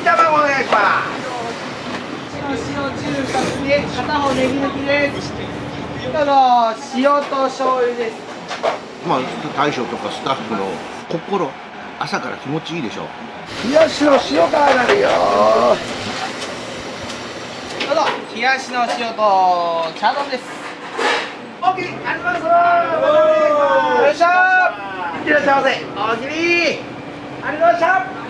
卵お願いします。塩中華で片方ネギ抜きです。どうぞ塩と醤油です。まあ大将とかスタッフの心、朝から気持ちいいでしょ。冷やしの塩辛になるよ。どうぞ冷やしの塩とチャー丼です。オッケー、ありがとうございます。よいしょ。いらっしゃいませ。おおきに。ありがとうございました。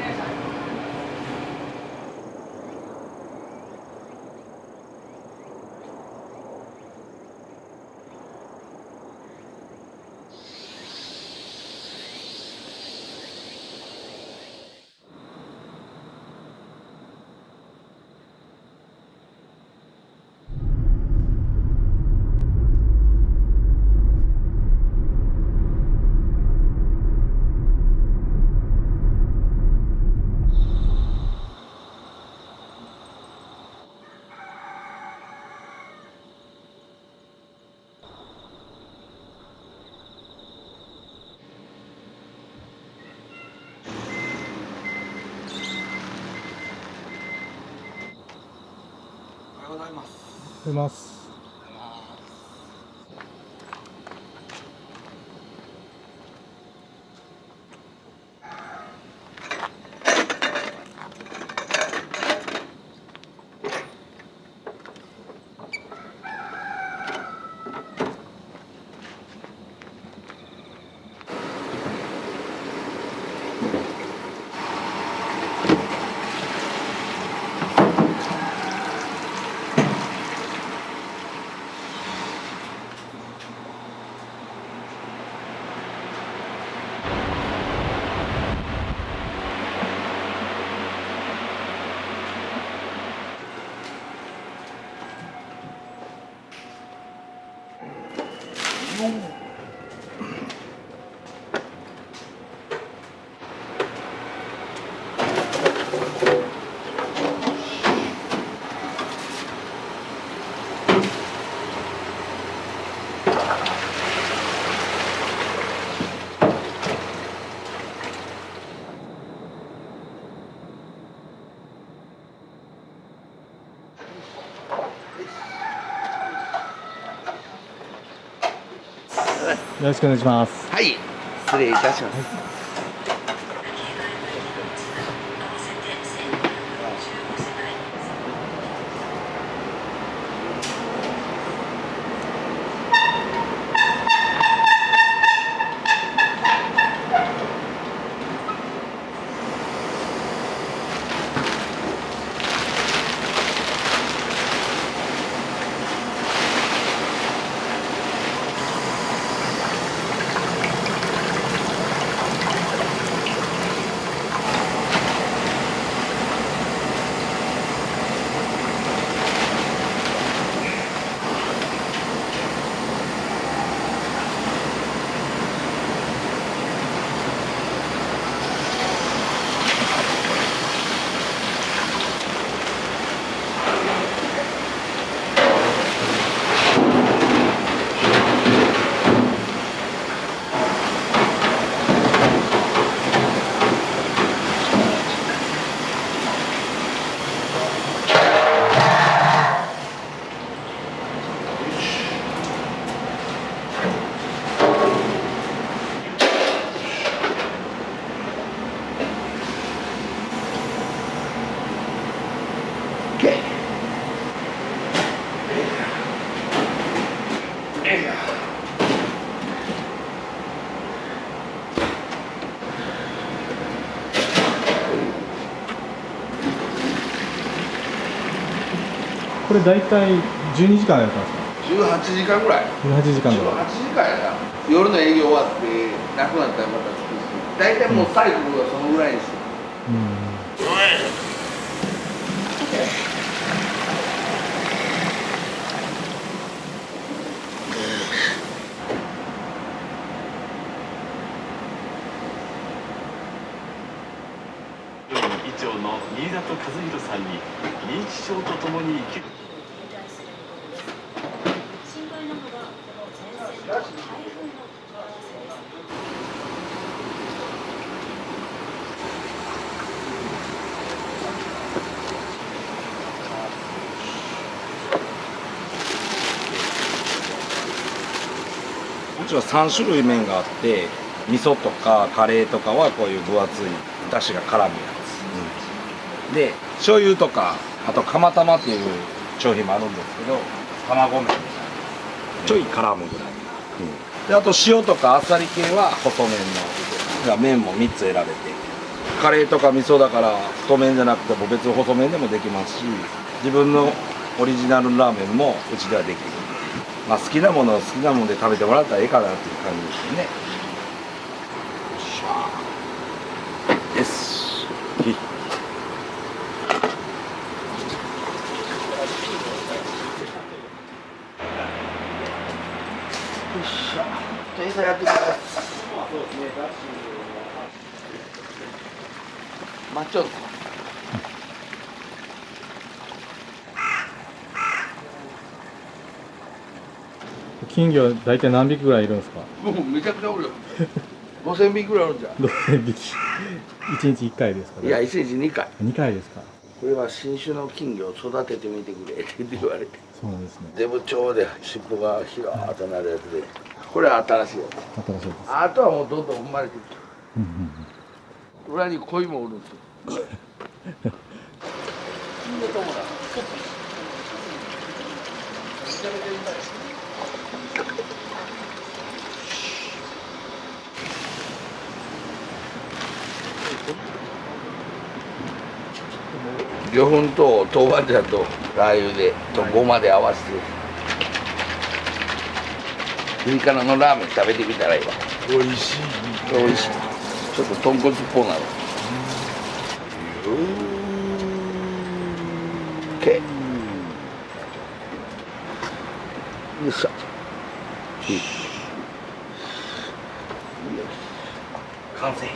おはようございます。出ます。よろしくお願いします。はい、失礼いたします。これ大体12時間やったんですか。18時間ぐらい。18時間ぐらい。18時間やな。夜の営業終わってなくなったらまた作るし、大体もう最後はそのぐらいです。議長の新里和弘さんに認知症とともに生きる。心配なのがこの前線の台風の掛け合わせです。うちは3種類麺があって、味噌とかカレーとかはこういう分厚い出汁が絡むやつ、で醤油とかあと釜玉っていう商品もあるんですけど、卵麺みたいなちょい絡むぐらい、であと塩とかあっさり系は細麺の麺も3つ選べて、カレーとか味噌だから太麺じゃなくても別に細麺でもできますし、自分のオリジナルラーメンもうちではできる。まあ好きなものを好きなもので食べてもらったらいいかなっていう感じですよね。よっしゃー。よし。店員さんやってください。待っちゃうのか。金魚は大体何匹ぐらいいるんですか？もうめちゃくちゃおるよ。5000匹ぐらいあるんじゃん。 6,000匹。1日1回ですかね？いや、1日2回。2回ですか？これは新種の金魚を育ててみてくれって言われて、そうなんですね。デブ腸で尻尾が広ーっとなるやつで、これは新しいやつ。新しいです。あとはもうどんどん生まれていく。うんうんうん。裏に鯉もおるんですよ。魚粉と豆板醤とラー油でとごまで合わせてピリ辛のラーメン食べてみたらいいわ。美味しい。美味しい。ちょっと豚骨っぽくなる。OK。よいしょ。完成。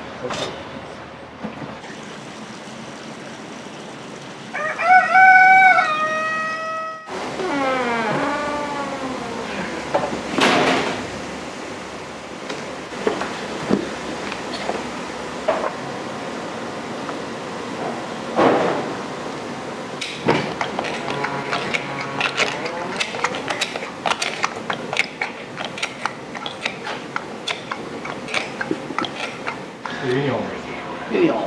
ユニオン。ユニオン。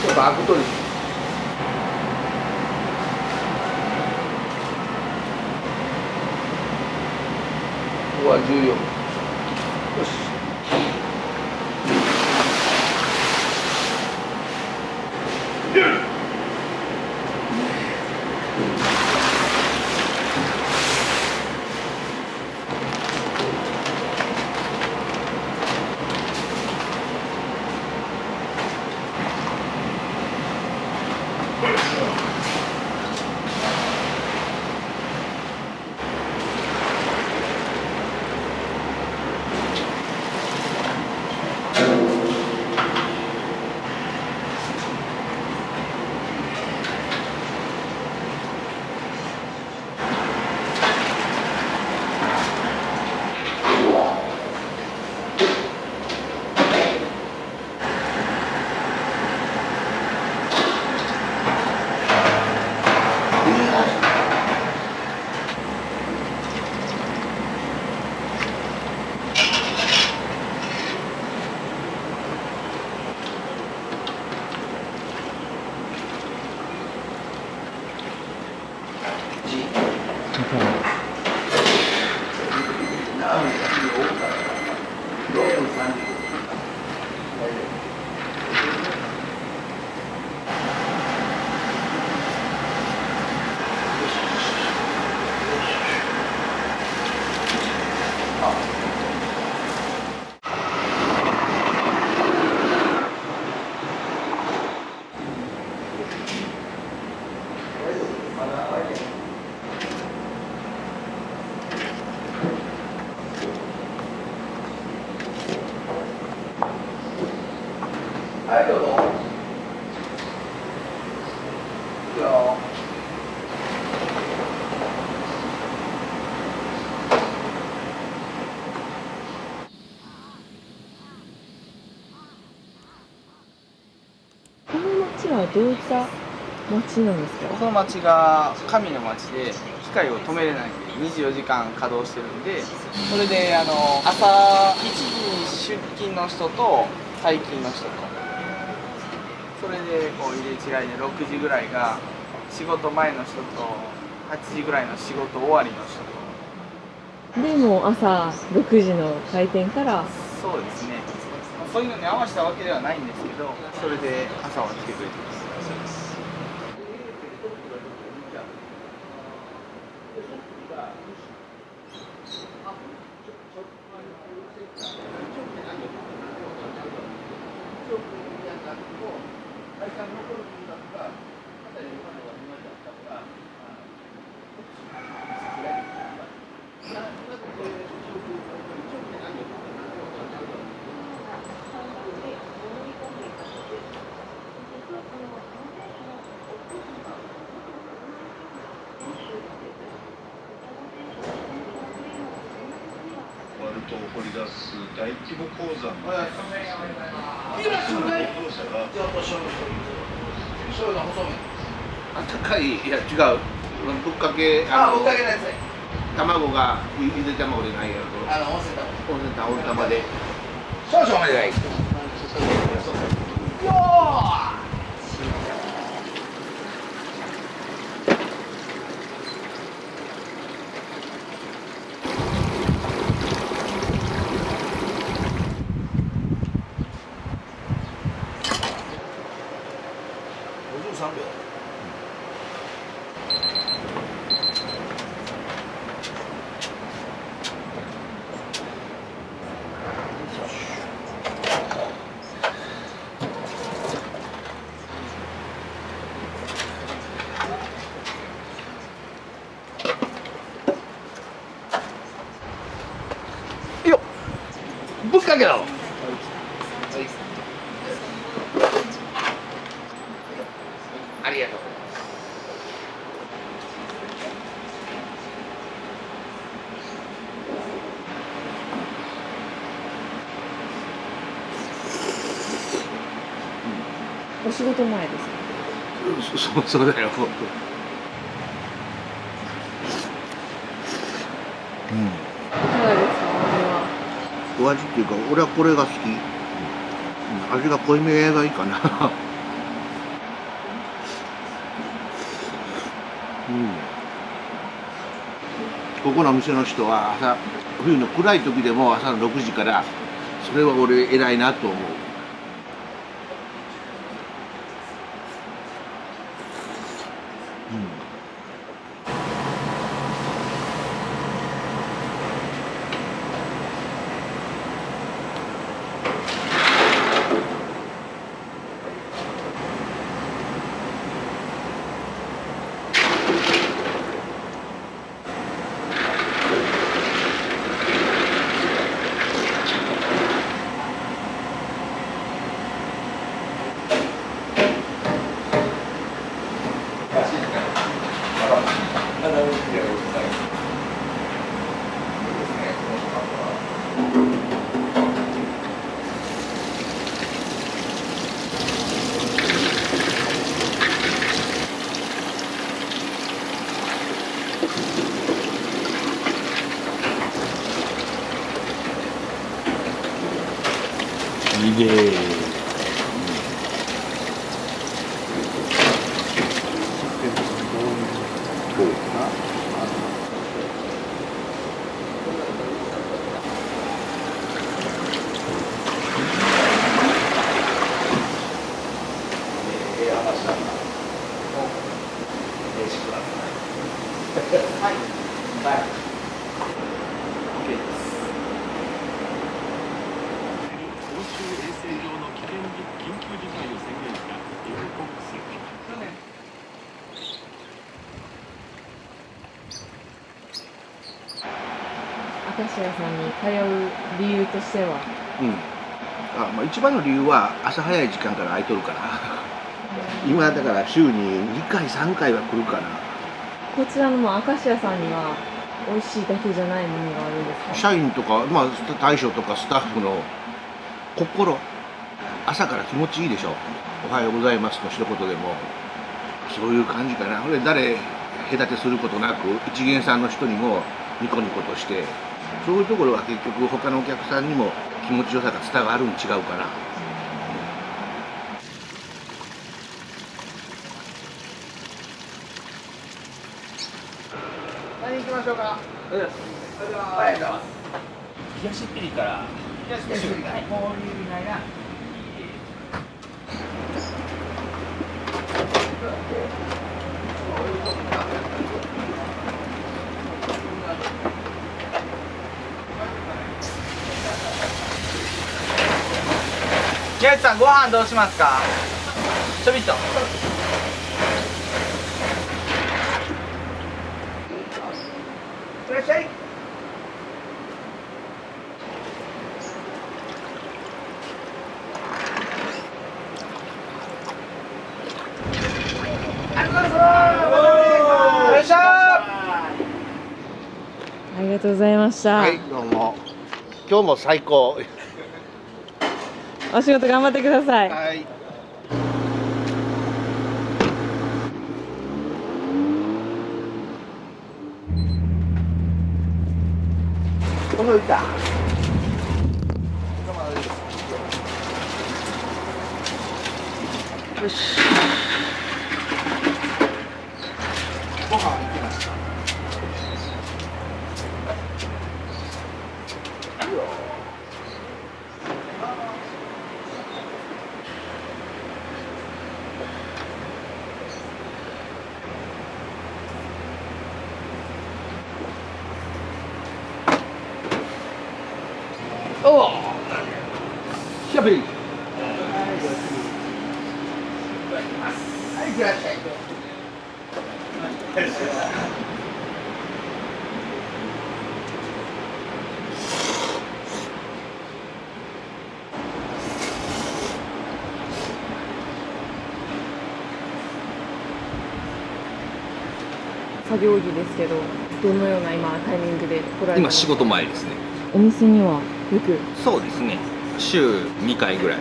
ちょっとアク取り。ここは14。よし。町はどういった町なんですか？この町が神の町で機械を止めれないんで24時間稼働してるんで、それで朝1時に出勤の人と退勤の人と、それでこう入れ違いで6時ぐらいが仕事前の人と8時ぐらいの仕事終わりの人と。でも朝6時の開店から。そうですね、そういうのに合わせたわけではないんですけど、それで朝は来てくれてます。掘り出す大規模鉱山の労働者があったかい、いや違う、ぶっかけ、ぶっかけのやつね。卵がゆで卵でないやろと、温泉卵。温玉で少々お願い。よー。53秒。よっ、ぶっかけだろ。ありがとう。お仕事前ですか？そうだよ。いかがですか？お味っていうか、俺はこれが好き。味が濃いめがいいかな。ここのお店の人は冬の暗い時でも朝の6時から、それは俺偉いなと思う。きれい。公衆衛生上の緊急事態を宣言したエアコックス。明石家さんに通う理由としては？一番の理由は朝早い時間から空いとるから今だから週に2回3回は来るかな。こちらの明石家さんには美味しいだけじゃないものがあるんですか？社員とか、大将とかスタッフの心、朝から気持ちいいでしょ。おはようございますの一言でもそういう感じかな。これ誰隔てすることなく一元さんの人にもニコニコとして、そういうところは結局他のお客さんにも気持ちよさが伝わるん違うかな。何行きましょうか。東っぴりから宮内さん、ご飯どうしますか。ちょびっと。いらっしゃい。ありがとうございました。はい、どうも。今日も最高。お仕事頑張ってください。はい。届いた。よし。ご飯行きました。おお。しゃべり。はい、いらっしゃい。作業着ですけど、どのような今タイミングで来られてますか？今仕事前ですね。お店にはよく。そうですね。週2回ぐらい。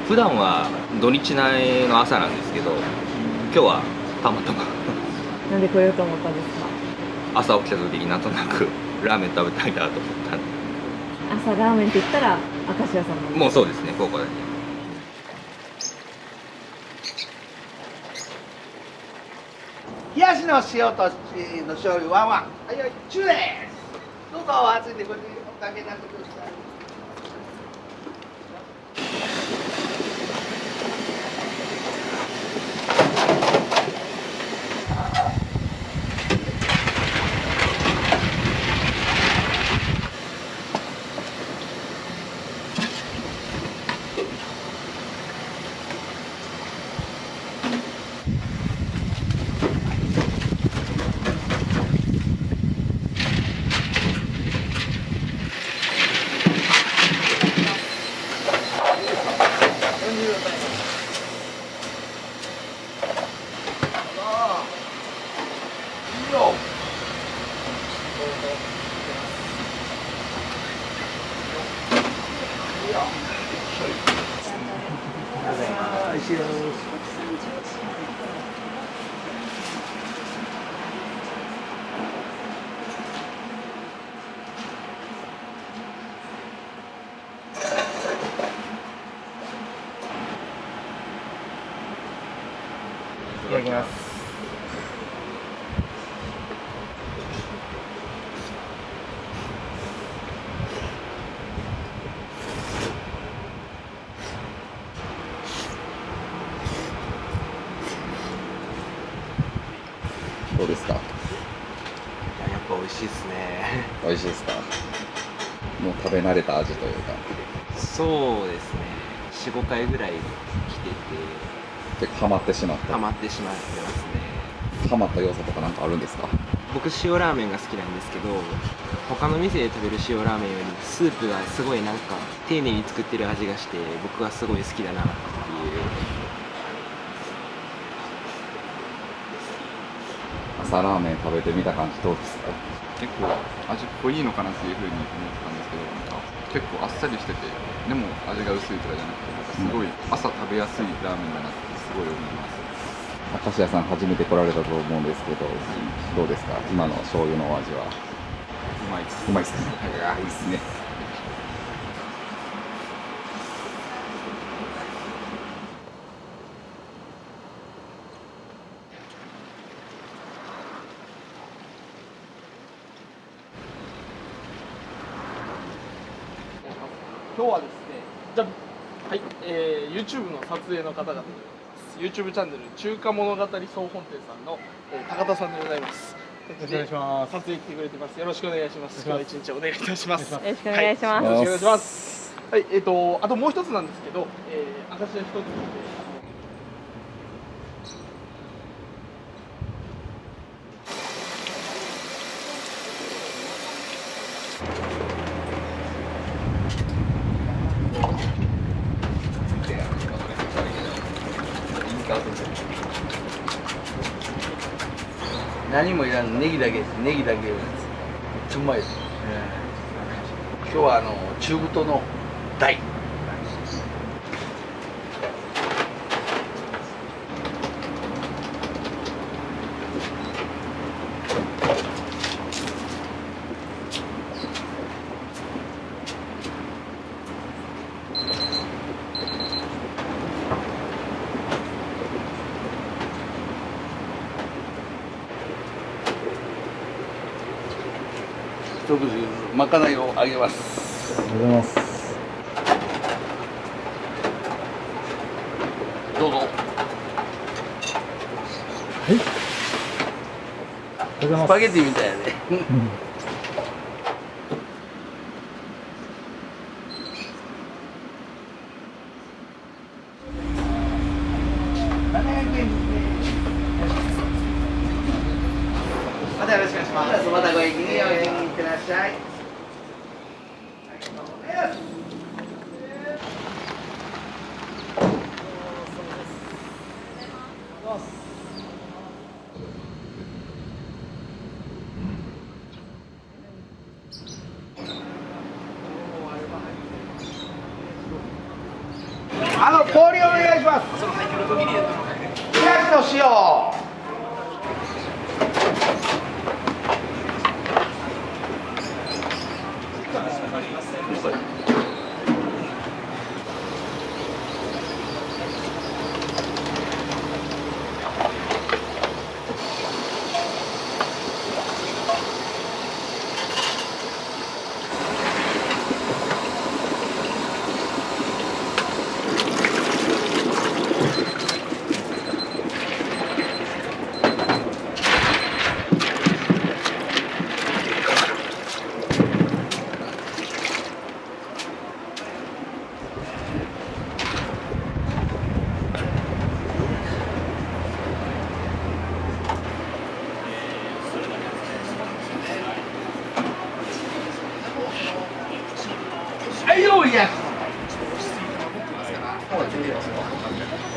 普段は土日内の朝なんですけど、今日はたまたまなんで来ようと思ったんですか？朝起きた時になんとなくラーメン食べたいなと思ったんで。朝ラーメンって言ったら明石家さんなんです。もうそうですね、ここだけ。冷やしの塩との醤油ワンワン。はいはい、中です。どうぞ熱いんでこっちにおかけになってください。いただきます。どうですか？やっぱ美味しいですね。美味しいですか？もう食べ慣れた味というか。そうですね。4、5回ぐらい来てて結構ハマってしまった。ハマってしまってますね。ハマった要素とかなんかあるんですか？僕塩ラーメンが好きなんですけど、他の店で食べる塩ラーメンよりスープがすごいなんか丁寧に作ってる味がして、僕はすごい好きだなっていう。朝ラーメン食べてみた感じどうですか？結構味濃いのかなっていうふうに思ったんですけど、なんか結構あっさりしてて、でも味が薄いとかじゃなくて、なんかすごい朝食べやすいラーメンだなってすごい思います。明石家さん初めて来られたと思うんですけど、どうですか今の醤油のお味は？うまいです。うまいですね。ああ、いいですね。今日はですね、じゃあ、はい、YouTube の撮影の方々でございます。YouTube チャンネル中華物語総本店さんの、高田さんでございます。よろしくお願いします。撮影来てくれてます。よろしくお願いします。今日は一日お願いいたします。よろしくお願いします。よろしくお願いします。はい、あともう一つなんですけど、明石家一つ何もいらん、ネギだけです。ネギだけです。めっちゃうまいです。今日は中太の大。一口まかないをあげます。ありがとうございます。どうぞ。はい。スパゲティみたいやね。またよろしくお願いします。またご意見にいってらっしゃい。氷お願いします。冷やしの塩。はいよいや。こ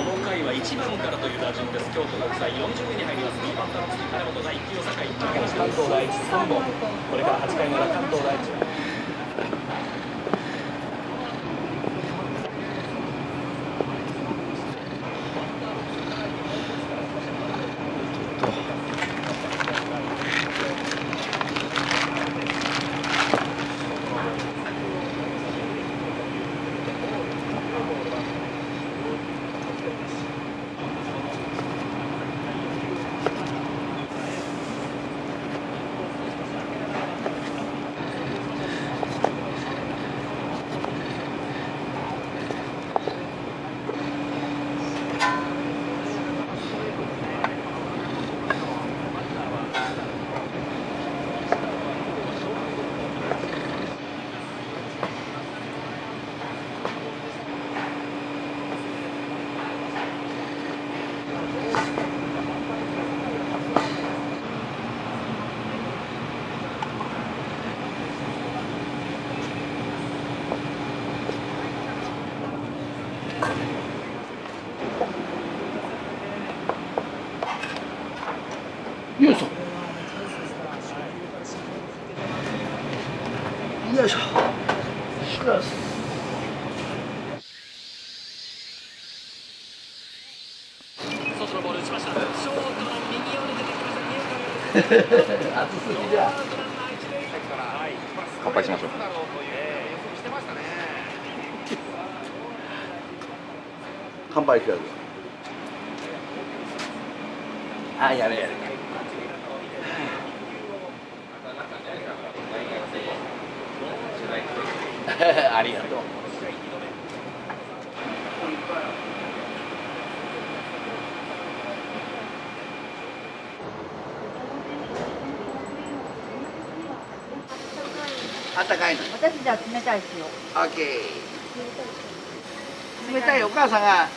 の回は1番からという打順です。京都国際40位に入ります。2番手の次金本大、清坂井、関東第一3本。これから8回の裏関東第一。よいしょ。よいしょ。外のボール打ちました。ショートの右寄り出てきました。熱すぎじゃ。乾杯しましょう。乾杯してやる。あ、やれやれ。ありがとう。あったかいの。私じゃあ冷たいですよ。オッケー。冷たいお母さんが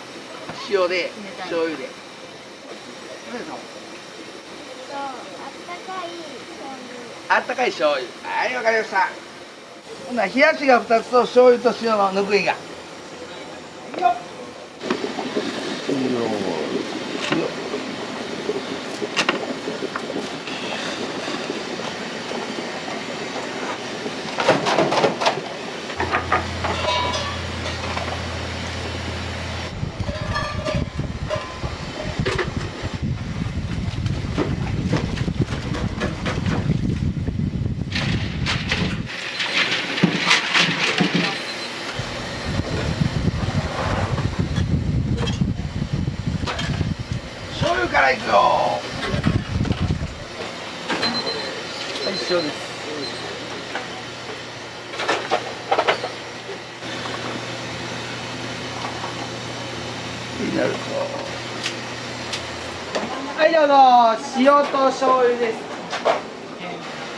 塩で醤油で。あったかい醤油。はい、わかりました。ほな冷やしが2つと醤油と塩のぬくいが。醤油からいくよ。はい、塩です。なるはい、どうぞ。塩と醤油です。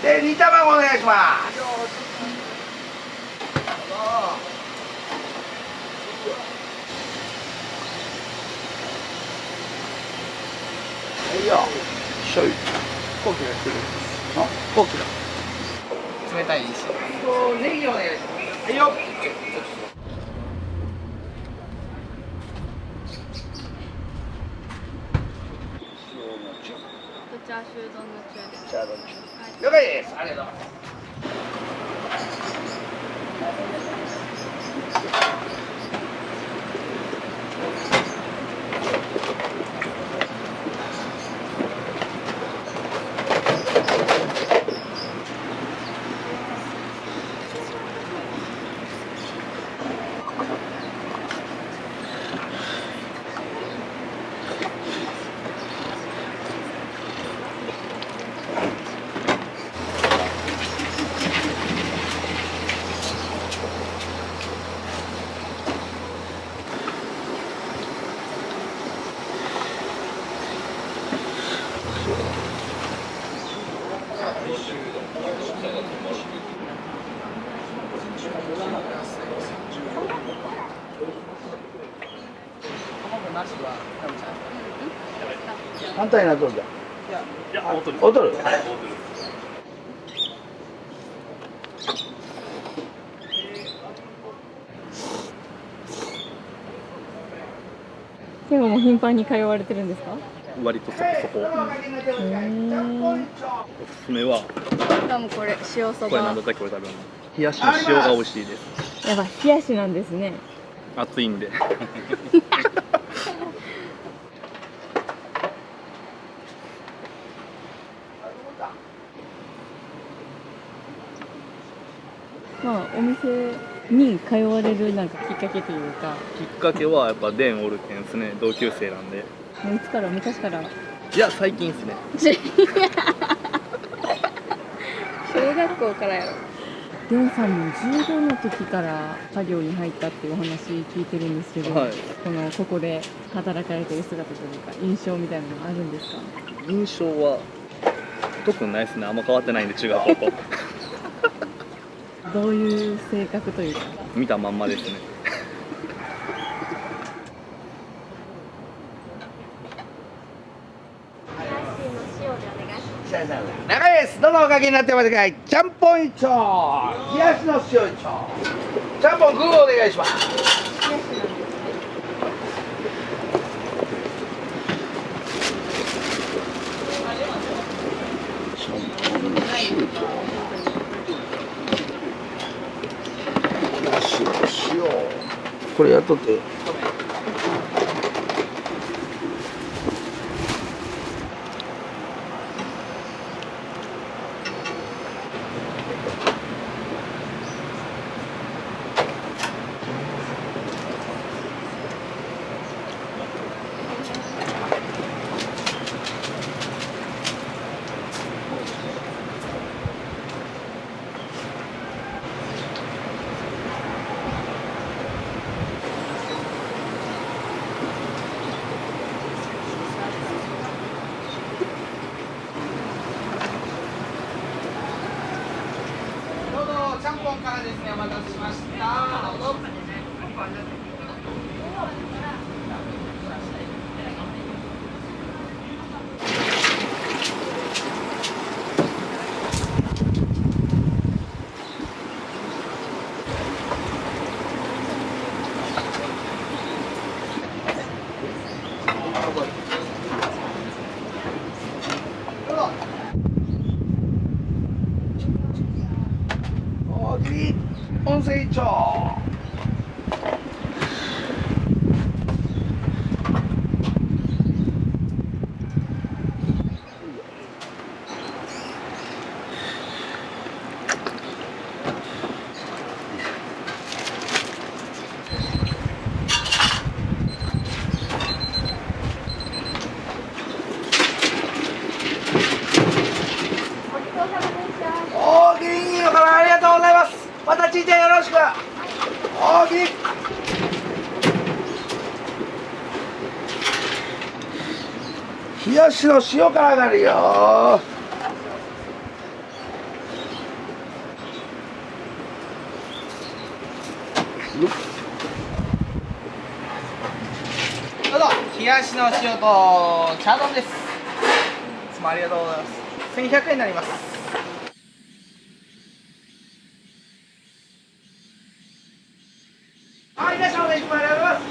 で、煮卵お願いします。はいよ。醤油。高級が来る。あ、高級だ。冷たいし。ネギお願いします。はいよ。チャーシュー丼の中で。チャードン中。了解です。ありがとう。反対などうじゃ。いや、大取る。大取る。でももう頻繁に通われてるんですか？割とそこそこ。おすすめは。多分これ塩そば。これなんだったっけ、これ食べるの。冷やしの塩が美味しいです。やばい、冷やしなんですね。暑いんで。まあお店に通われるなんかきっかけというか。きっかけはやっぱデンおるけんですね。同級生なんで。もういつから昔から。いや、最近ですね。小学校からやろ。デンさんも15の時から作業に入ったっていうお話聞いてるんですけど、はい、ここで働かれてる姿というか印象みたいなのあるんですか？印象は特にないですね。あんま変わってないんで、中学高校。どういう性格というか。見たまんまですね。長いです。どうぞおかけになってください。ちゃんぽん一丁、冷やしの塩一丁、ちゃんぽん具をお願いします。これやっとって。どうぞ、ちゃんぽんからですね、お待たせしました。どうぞ。大喜利温泉一丁。大喜利いいのかな、ありがとうございます。またちいちゃんよろしく。大喜利。冷やしの塩辛があるよ。どうぞ、冷やしの塩とチャードンです。いつもありがとうございます。1100円になります。はい、いらっしゃいませ。いつもありがとうございます。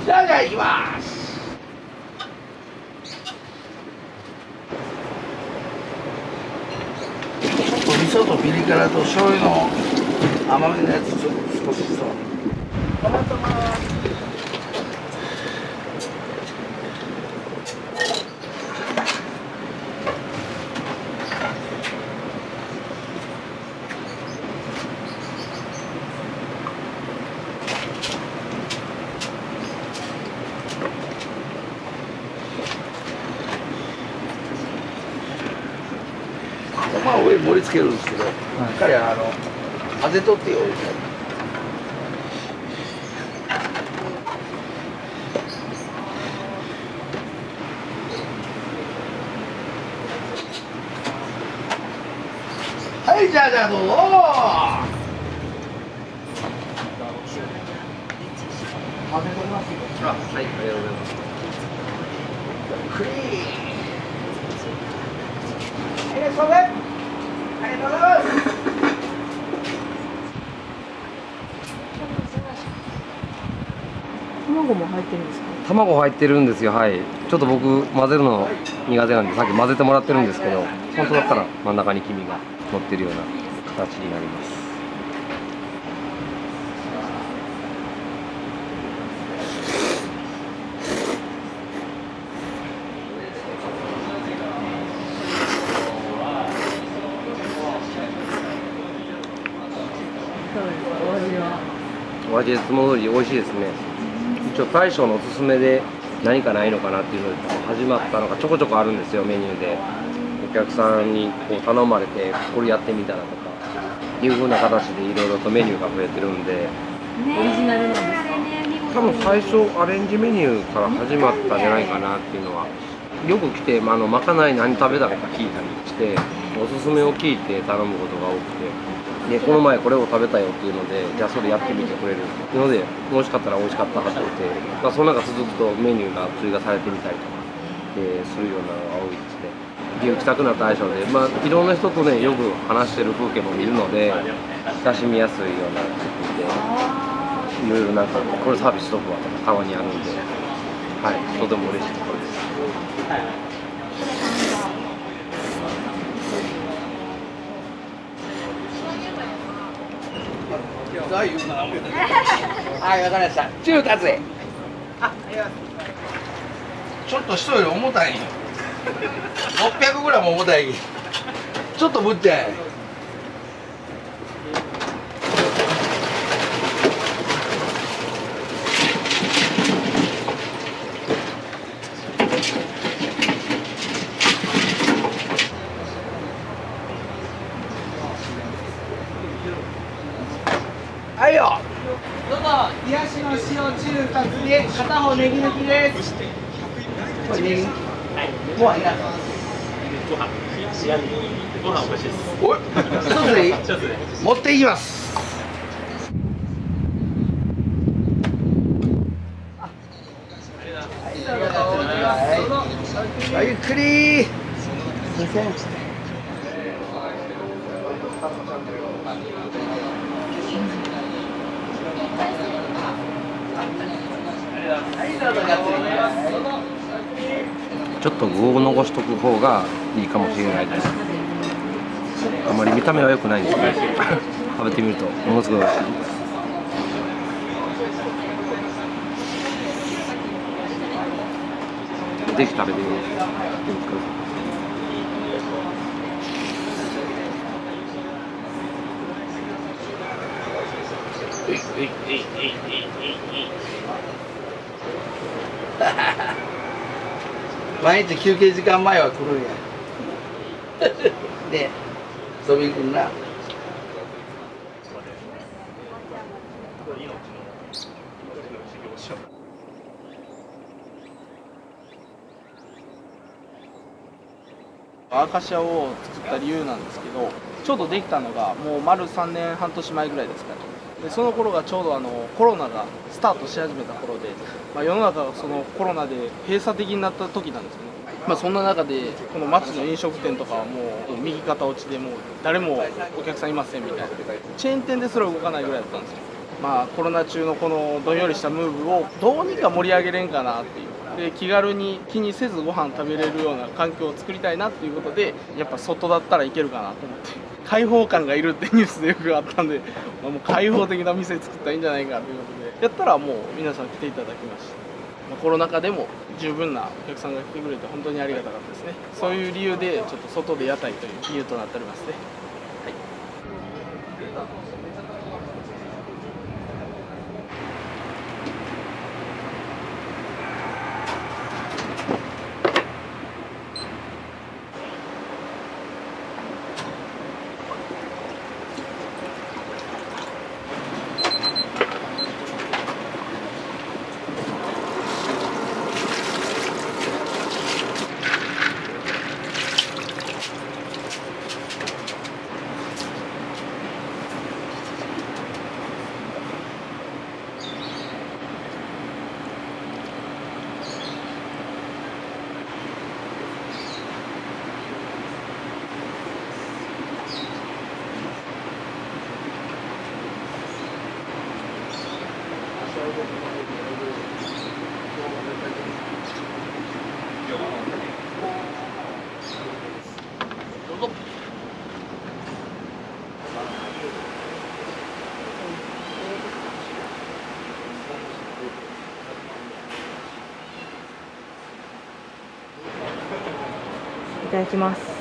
じゃあ行きます。味噌とピリ辛と醤油の甘めのやつちょっと少しそう。まあ上に盛り付けるんですけど、彼は混ぜとってよ。はい、じゃあどうぞ。混ぜとりますよ。はい、ありがとうございます。クリーン。ありがとうございます。ありがとうございます。卵も入ってるんですか？卵入ってるんですよ。はい。ちょっと僕混ぜるの苦手なんでさっき混ぜてもらってるんですけど、本当だったら真ん中に黄身が乗ってるような形になります。お味いつも通り美味しいですね。一応大将のおすすめで何かないのかなっていうので始まったのがちょこちょこあるんですよ。メニューでお客さんにこう頼まれてこれやってみたらとかいう風な形でいろいろとメニューが増えてるんで、オリジナルなんですか？多分最初アレンジメニューから始まったんじゃないかなっていうのは、よく来て、まかない何食べたか聞いたりしておすすめを聞いて頼むことが多くて、でこの前これを食べたよっていうので、じゃあそれやってみてくれるので、美味しかったら美味しかったはって言って、その中続くとメニューが追加されてみたりとかするようなのが多いですね。牛来たくなった相性で、いろんな人とねよく話してる風景も見るので親しみやすいような作りで。いろいろなんかこれサービスしとくわとかたまにあるんで、はい、とても嬉しいところです。はい、わかりました。中華ぜ。ちょっと人より重たい。600グラム重たい。ちょっとぶっちゃい。はいよ。どうぞ、癒しの塩中華で片方ネギ抜きです。これネギ。ご飯いらん。ご飯欲しいです。おい、一つでいい？持っていきます。はい、ゆっくり。すみません。ちょっと具を残しとく方がいいかもしれないです。あまり見た目は良くないんですけど食べてみるとものすごい美味しいです。ぜひ食べてみてくださ毎日休憩時間前は来るんや。で、遊びに来るな。アカシアを作った理由なんですけど、ちょうどできたのがもう丸3年半年前ぐらいですかね。でその頃がちょうどコロナがスタートし始めた頃で、世の中がそのコロナで閉鎖的になった時なんですよね。そんな中でこの町の飲食店とかはもう右肩落ちでもう誰もお客さんいませんみたいな、チェーン店ですら動かないぐらいだったんですよ。コロナ中のこのどんよりしたムーブをどうにか盛り上げれんかなっていう。で気軽に気にせずご飯食べれるような環境を作りたいなっていうことで、やっぱ外だったらいけるかなと思って、開放感がいるってニュースでよくあったんで、もう開放的な店作ったらいいんじゃないかということでやったら、もう皆さん来ていただきました。コロナ禍でも十分なお客さんが来てくれて本当にありがたかったですね。そういう理由でちょっと外で屋台という理由となっておりますね。はい、どうぞ。いただきます。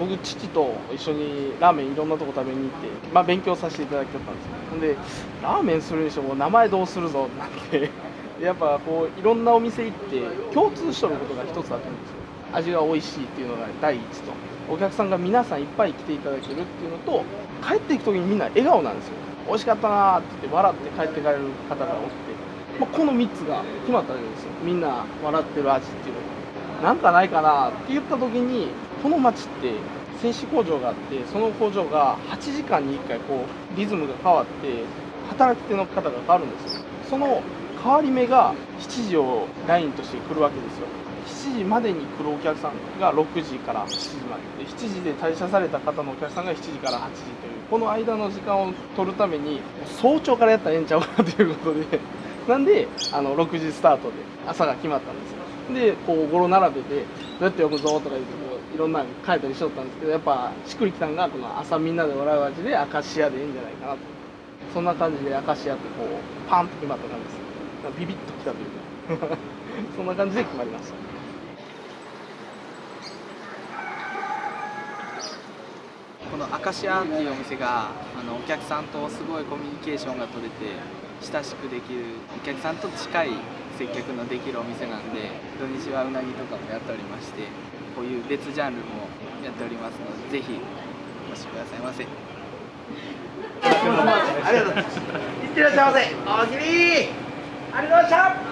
僕父と一緒にラーメンいろんなとこ食べに行って、勉強させていただきたったんですよ。ほんでラーメンするにしても名前どうするぞってなってやっぱこういろんなお店行って共通しとることが一つあったんですよ。味が美味しいっていうのが第一と、お客さんが皆さんいっぱい来ていただけるっていうのと、帰っていく時にみんな笑顔なんですよ。美味しかったなーって言って笑って帰って帰る方が多くて、この3つが決まったわけですよ。みんな笑ってる味っていうのがなんかないかなって言った時に、この町って製紙工場があって、その工場が8時間に1回こうリズムが変わって働き手の方が変わるんですよ。その変わり目が7時をラインとして来るわけですよ。7時までに来るお客さんが6時から7時までで、7時で退社された方のお客さんが7時から8時という、この間の時間を取るために早朝からやったらええんちゃうかということでなんで6時スタートで朝が決まったんですよ。でこう語呂並べてどうやって呼ぶぞとか言ってこういろんなの書いたりしとったんですけど、やっぱしっくりきたんがこの朝みんなで笑う味でアカシアでいいんじゃないかなと、そんな感じでアカシアってこうパンと決まった感じです。ビビッときたというかそんな感じで決まりました。このアカシアっていうお店がお客さんとすごいコミュニケーションが取れて親しくできる、お客さんと近い接客のできるお店なんで、土日はうなぎとかもやっておりまして、こういう別ジャンルもやっておりますので、ぜひお越しくださいませ。ありがとうございます。いってらっしゃいませ。おおきにありがとうございました。